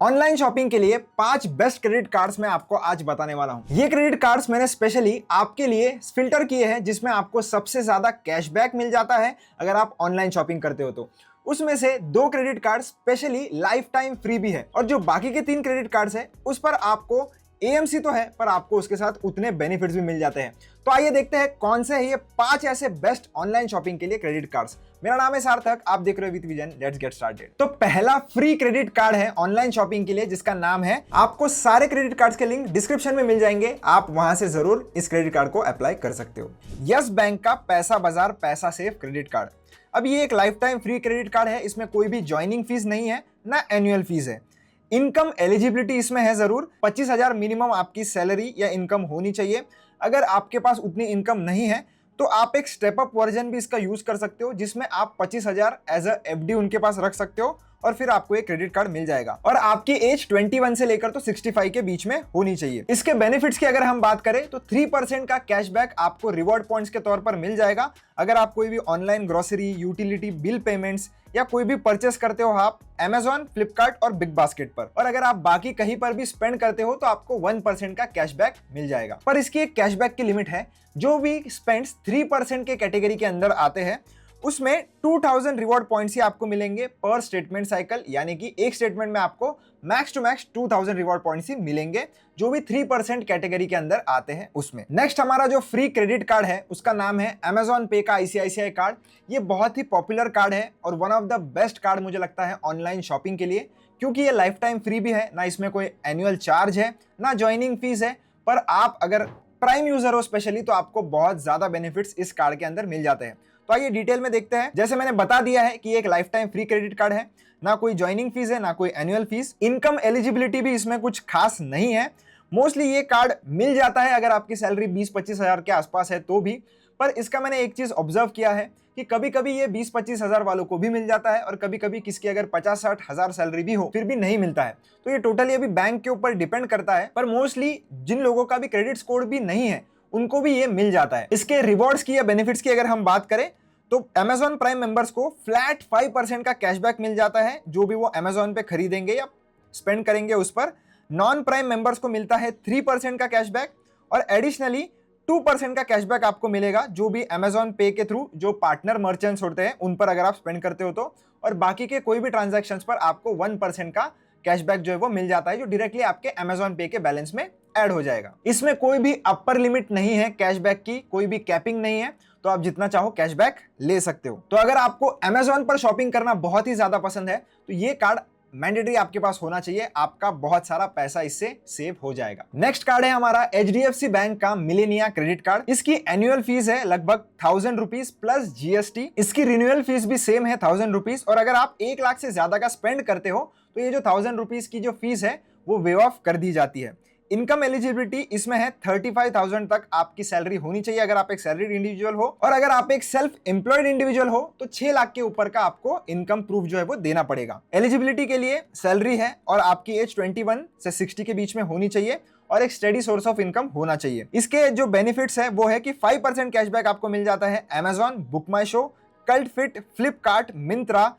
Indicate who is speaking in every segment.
Speaker 1: Online shopping के लिए 5 best credit cards मैं आपको आज बताने वाला हूं। ये क्रेडिट कार्ड्स मैंने स्पेशली आपके लिए फिल्टर किए हैं जिसमें आपको सबसे ज्यादा कैशबैक मिल जाता है अगर आप ऑनलाइन शॉपिंग करते हो तो। उसमें से 2 credit card specially life time free भी है और जो बाकी के 3 क्रेडिट कार्ड्स है उस पर आपको एएमसी तो है पर आपको उसके साथ उतने बेनिफिट्स भी मिल जाते हैं। तो आइए देखते हैं कौन से हैं ये 5 ऐसे बेस्ट ऑनलाइन शॉपिंग के लिए क्रेडिट कार्ड्स। मेरा नाम है सार्थक, आप देख रहे हो with vision, let's get started. तो पहला फ्री क्रेडिट कार्ड है ऑनलाइन शॉपिंग के लिए जिसका नाम है, आपको सारे क्रेडिट कार्ड्स के लिंक डिस्क्रिप्शन में मिल जाएंगे, आप वहां से जरूर इस क्रेडिट कार्ड को अप्लाई कर सकते हो। यस बैंक का पैसा बाजार पैसा सेव क्रेडिट कार्ड। अब ये एक life time free credit card है, इसमें कोई भी ज्वाइनिंग फीस नहीं है ना एनुअल फीस है। इनकम एलिजिबिलिटी इसमें है जरूर, 25,000 मिनिमम आपकी सैलरी या इनकम होनी चाहिए। अगर आपके पास उतनी इनकम नहीं है तो आप एक स्टेप अप वर्जन भी इसका यूज कर सकते हो जिसमें आप 25,000 एज अ एफडी उनके पास रख सकते हो और फिर आपको एक क्रेडिट कार्ड मिल जाएगा। और आपकी एज 21 से लेकर तो 65 के बीच में होनी चाहिए। इसके बेनिफिट्स की अगर हम बात करें तो 3% का कैशबैक आपको रिवॉर्ड पॉइंट्स के तौर पर मिल जाएगा अगर आप कोई भी online grocery, utility bill payments या कोई भी परचेस करते हो आप Amazon, फ्लिपकार्ट और बिग बास्केट पर। और अगर आप बाकी कहीं पर भी स्पेंड करते हो तो आपको 1% का कैशबैक मिल जाएगा। पर इसकी एक कैशबैक की लिमिट है, जो भी स्पेंड्स 3% के कैटेगरी के अंदर आते हैं उसमें 2000 रिवॉर्ड पॉइंट्स ही आपको मिलेंगे पर स्टेटमेंट साइकिल, यानी कि एक स्टेटमेंट में आपको max to max 2000 reward points ही मिलेंगे जो भी 3% कैटेगरी के अंदर आते हैं उसमें। नेक्स्ट हमारा जो फ्री क्रेडिट कार्ड है उसका नाम है Amazon पे का ICICI कार्ड। ये बहुत ही पॉपुलर कार्ड है और one of the best card मुझे लगता है ऑनलाइन शॉपिंग के लिए, क्योंकि ये लाइफ टाइम फ्री भी है, ना इसमें कोई एनुअल चार्ज है ना ज्वाइनिंग फीस है। पर आप अगर प्राइम यूजर हो स्पेशली तो आपको बहुत ज्यादा बेनिफिट्स इस कार्ड के अंदर मिल जाते हैं। तो आइए डिटेल में देखते हैं। जैसे मैंने बता दिया है कि एक life time free credit card है, ना कोई ज्वाइनिंग फीस है ना कोई एनुअल फीस। इनकम एलिजिबिलिटी भी इसमें कुछ खास नहीं है। मोस्टली ये कार्ड मिल जाता है अगर आपकी सैलरी 20-25 हजार के आसपास है तो भी। पर इसका मैंने एक चीज ऑब्जर्व किया है कि कभी कभी ये 20-25 हजार वालों को भी मिल जाता है और कभी कभी किसकी अगर 50-60 हजार सैलरी भी हो फिर भी नहीं मिलता है। तो ये टोटली अभी बैंक के ऊपर डिपेंड करता है। पर मोस्टली जिन लोगों का भी क्रेडिट स्कोर भी नहीं है उनको भी ये मिल जाता है। इसके रिवॉर्ड्स की या बेनिफिट्स की अगर हम बात करें तो Amazon प्राइम मेंबर्स को फ्लैट 5% का कैशबैक मिल जाता है जो भी वो Amazon पे खरीदेंगे या स्पेंड करेंगे उस पर। नॉन प्राइम मेंबर्स को मिलता है 3% का कैशबैक और एडिशनली 2% का कैशबैक आपको मिलेगा जो भी Amazon पे के थ्रू जो पार्टनर मर्चेंट्स होते हैं उन पर अगर आप स्पेंड करते हो तो। और बाकी के कोई भी ट्रांजैक्शंस पर आपको 1% का कैशबैक जो है वो मिल जाता है जो डायरेक्टली आपके Amazon पे के बैलेंस में ऐड हो जाएगा। इसमें कोई भी अपर लिमिट नहीं है कैशबैक की, कोई भी कैपिंग नहीं है, तो आप जितना चाहो कैशबैक ले सकते हो। तो अगर आपको Amazon पर शॉपिंग करना बहुत ही ज्यादा पसंद है तो ये कार्ड मैंडेटरी आपके पास होना चाहिए, आपका बहुत सारा पैसा इससे सेव हो जाएगा। नेक्स्ट कार्ड है हमारा HDFC बैंक का मिलेनिया क्रेडिट कार्ड। इसकी एनुअल फीस है लगभग 1000 रुपीज प्लस GST। इसकी रिन्यूअल फीस भी सेम है 1000 रुपीज और अगर आप 1 लाख से ज्यादा का स्पेंड करते हो तो ये जो 1000 रुपीज की जो फीस है वो वेव ऑफ कर दी जाती है। इनकम एलिजिबिलिटी इसमें है 35,000 तक आपकी सैलरी होनी चाहिए अगर आप एक सैलरीड इंडिविजुअल हो, और अगर आप एक सेल्फ एम्प्लॉयड इंडिविजुअल हो तो 6 लाख के ऊपर का आपको इनकम प्रूफ जो है वो देना पड़ेगा। एलिजिबिलिटी के लिए सैलरी है और आपकी एज 21 से 60 के बीच में होनी चाहिए और एक स्टेडी सोर्स ऑफ इनकम होना चाहिए। इसके जो बेनिफिट्स है वो है कि 5% कैशबैक आपको मिल जाता है Amazon, book my show, cult fit, Flipkart, Myntra,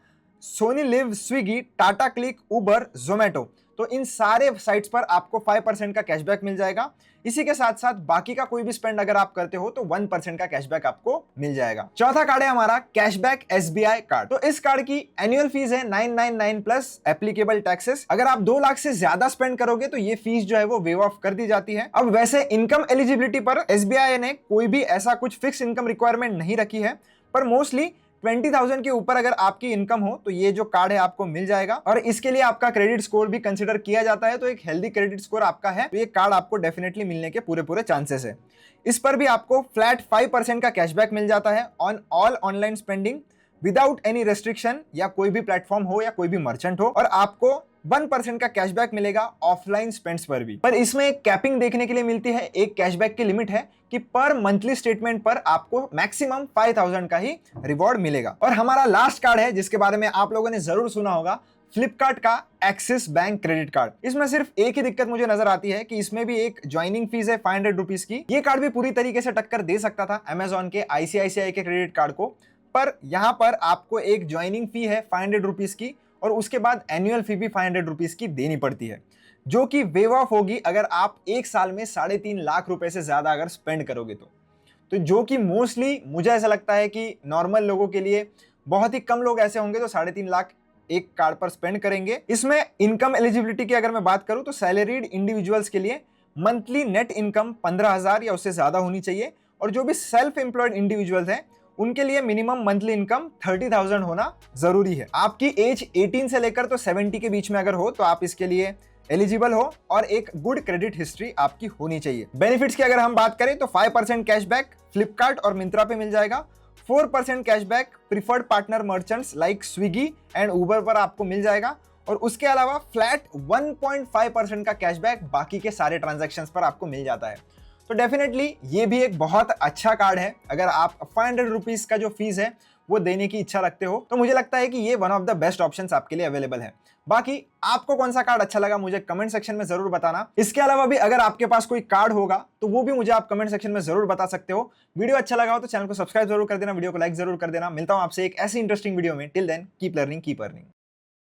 Speaker 1: Sony Liv, Swiggy, Tata Cliq, Uber, Zomato, तो इन सारे साइट्स पर आपको 5% का कैशबैक मिल जाएगा। इसी के साथ साथ बाकी का कोई भी स्पेंड अगर आप करते हो तो 1% का कैशबैक आपको मिल जाएगा। चौथा कार्ड है हमारा कैशबैक SBI कार्ड। तो इस कार्ड की एनुअल फीस है 999 प्लस एप्लीकेबल टैक्सेस। अगर आप 2 लाख से ज्यादा स्पेंड करोगे तो ये फीस जो है वो वेव ऑफ कर दी जाती है। अब वैसे इनकम एलिजिबिलिटी पर SBI ने कोई भी ऐसा कुछ फिक्स इनकम रिक्वायरमेंट नहीं रखी है, पर मोस्टली 20,000 के ऊपर अगर आपकी इनकम हो तो ये जो कार्ड है आपको मिल जाएगा। और इसके लिए आपका क्रेडिट स्कोर भी कंसीडर किया जाता है, तो एक हेल्दी क्रेडिट स्कोर आपका है तो ये कार्ड आपको डेफिनेटली मिलने के पूरे चांसेस है। इस पर भी आपको फ्लैट 5% का कैशबैक मिल जाता है on all online spending without any restriction, या कोई भी प्लेटफॉर्म हो या कोई भी मर्चेंट हो, और आपको 1% का कैशबैक मिलेगा ऑफलाइन स्पेंड्स पर भी। पर इसमें एक कैपिंग देखने के लिए मिलती है, एक कैशबैक की लिमिट है कि पर मंथली स्टेटमेंट पर आपको मैक्सिमम 5000 का ही रिवॉर्ड मिलेगा। और हमारा लास्ट कार्ड है जिसके बारे में आप लोगों ने जरूर सुना होगा, फ्लिपकार्ट का एक्सिस बैंक क्रेडिट कार्ड। इसमें सिर्फ एक ही दिक्कत मुझे नजर आती है कि इसमें भी एक ज्वाइनिंग फीस है 500 रुपीज की। ये कार्ड भी पूरी तरीके से टक्कर दे सकता था Amazon के ICICI के क्रेडिट कार्ड को, पर यहां पर आपको एक ज्वाइनिंग फी है 500 रुपीज की और उसके बाद एनुअल फी भी 500 रुपीज की देनी पड़ती है, जो कि वेव ऑफ होगी अगर आप एक साल में 3.5 लाख रुपए से ज्यादा अगर स्पेंड करोगे तो जो कि मोस्टली मुझे ऐसा लगता है कि नॉर्मल लोगों के लिए बहुत ही कम लोग ऐसे होंगे जो 3.5 लाख एक कार्ड पर स्पेंड करेंगे। इसमें इनकम एलिजिबिलिटी की अगर मैं बात करूं तो सैलरीड इंडिविजुअल्स के लिए मंथली नेट इनकम 15,000 या उससे ज्यादा होनी चाहिए, और जो भी सेल्फ एम्प्लॉयड इंडिविजुअल्स हैं उनके लिए मिनिमम मंथली इनकम 30,000 होना जरूरी है। आपकी एज 18 से लेकर तो 70 के बीच में अगर हो तो आप इसके लिए एलिजिबल हो, और एक गुड क्रेडिट हिस्ट्री आपकी होनी चाहिए। बेनिफिट्स की अगर हम बात करें तो 5% कैशबैक फ्लिपकार्ट और मिंत्रा पे मिल जाएगा, 4% cashback preferred partner merchants like Swiggy and Uber पर आपको मिल जाएगा, और उसके अलावा फ्लैट 1.5% का कैशबैक बाकी के सारे ट्रांजैक्शंस पर आपको मिल जाता है। तो डेफिनेटली ये भी एक बहुत अच्छा कार्ड है। अगर आप 500 रुपीज का जो फीस है वो देने की इच्छा रखते हो तो मुझे लगता है कि ये one of the best options आपके लिए अवेलेबल है। बाकी आपको कौन सा कार्ड अच्छा लगा मुझे कमेंट सेक्शन में जरूर बताना। इसके अलावा भी अगर आपके पास कोई कार्ड होगा तो वो भी मुझे आप कमेंट सेक्शन में जरूर बता सकते हो। वीडियो अच्छा लगा हो तो चैनल को सब्सक्राइब जरूर कर देना, वीडियो को लाइक जरूर कर देना। मिलता हूं आपसे एक ऐसी इंटरेस्टिंग वीडियो में। Till then keep learning keep earning.